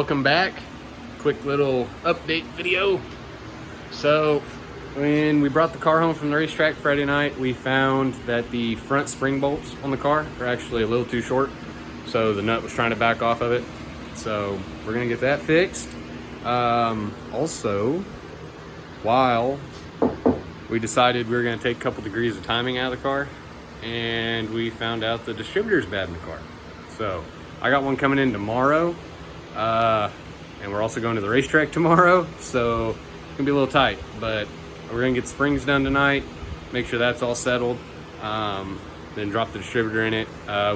welcome back. Quick little update video. So when we brought the car home from the racetrack Friday night, we found that the front spring bolts on the car are actually a little too short, so the nut was trying to back off of it. So we're gonna get that fixed. Also, while we decided we were gonna take a couple degrees of timing out of the car, and we found out the distributor's bad in the car. So I got one coming in tomorrow, and we're also going to the racetrack tomorrow, so it's gonna be a little tight, but we're gonna get the springs done tonight, make sure that's all settled, then drop the distributor in it.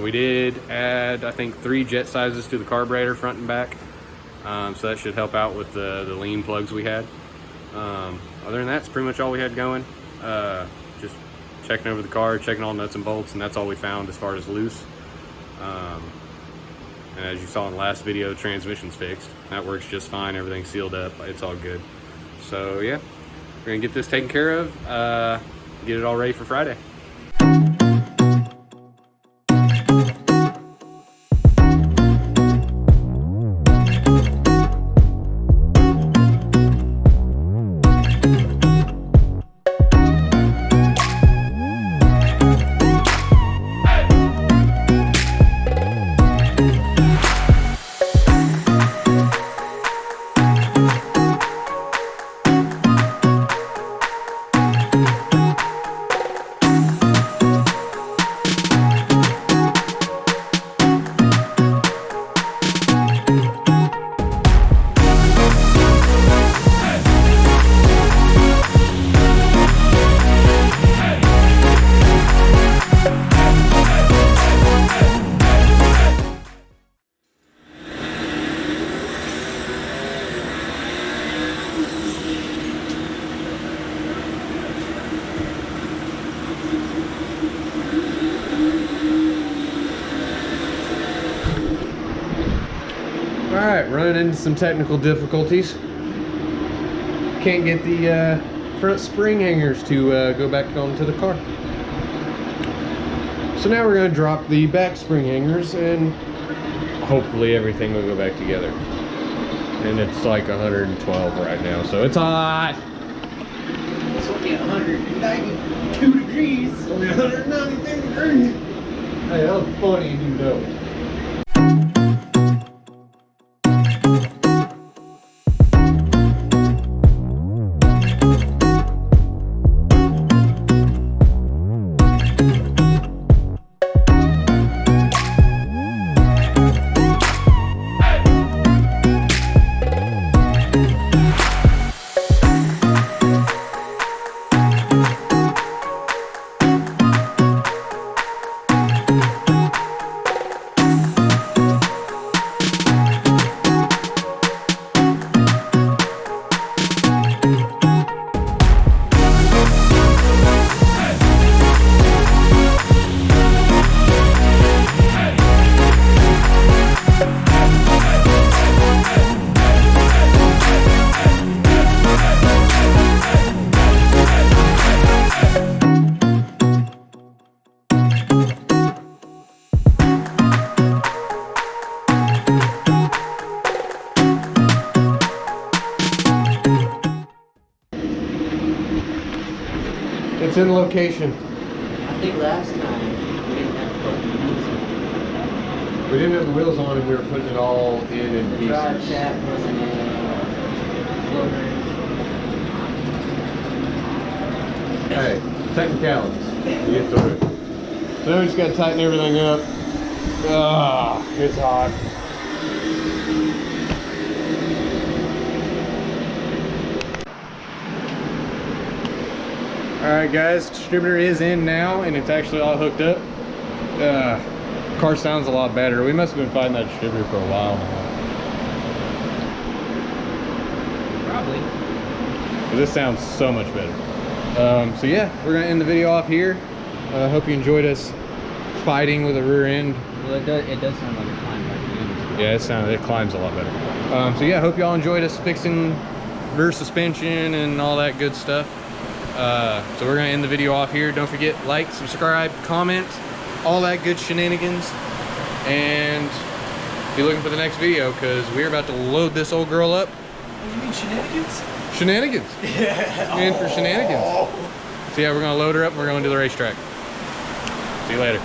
We did add, I think, 3 jet sizes to the carburetor, front and back, so that should help out with the lean plugs we had. Other than that, that's pretty much all we had going. Just checking over the car, checking all nuts and bolts, and that's all we found as far as loose. And as you saw in the last video, the transmission's fixed. That works just fine, everything's sealed up, it's all good. So yeah, we're gonna get this taken care of, get it all ready for Friday. Alright, running into some technical difficulties. Can't get the front spring hangers to go back onto the car. So now we're going to drop the back spring hangers and hopefully everything will go back together. And it's like 112 right now, so it's hot. It's only 192 degrees. Only 192 degrees. Hey, that was funny, you know. It's in location. I think last time we didn't have fucking wheels. We didn't have the wheels on and we were putting it all in pieces. Drive shaft wasn't in. Hey, technicalities. You get through it. So now we just gotta tighten everything up. Ah, it's hot. Alright guys, distributor is in now and it's actually all hooked up. Car sounds a lot better. We must have been fighting that distributor for a while now. Probably. But this sounds so much better. So yeah, we're gonna end the video off here. I hope you enjoyed us fighting with the rear end. Well, it does sound like it climbs like the end. Yeah, it climbs a lot better. So yeah, hope y'all enjoyed us fixing rear suspension and all that good stuff. So we're gonna end the video off here. Don't forget, like, subscribe, comment, all that good shenanigans. And be looking for the next video because we're about to load this old girl up. Oh, you mean shenanigans? Shenanigans. Yeah. In for shenanigans. So yeah, we're gonna load her up and we're going to the racetrack. See you later.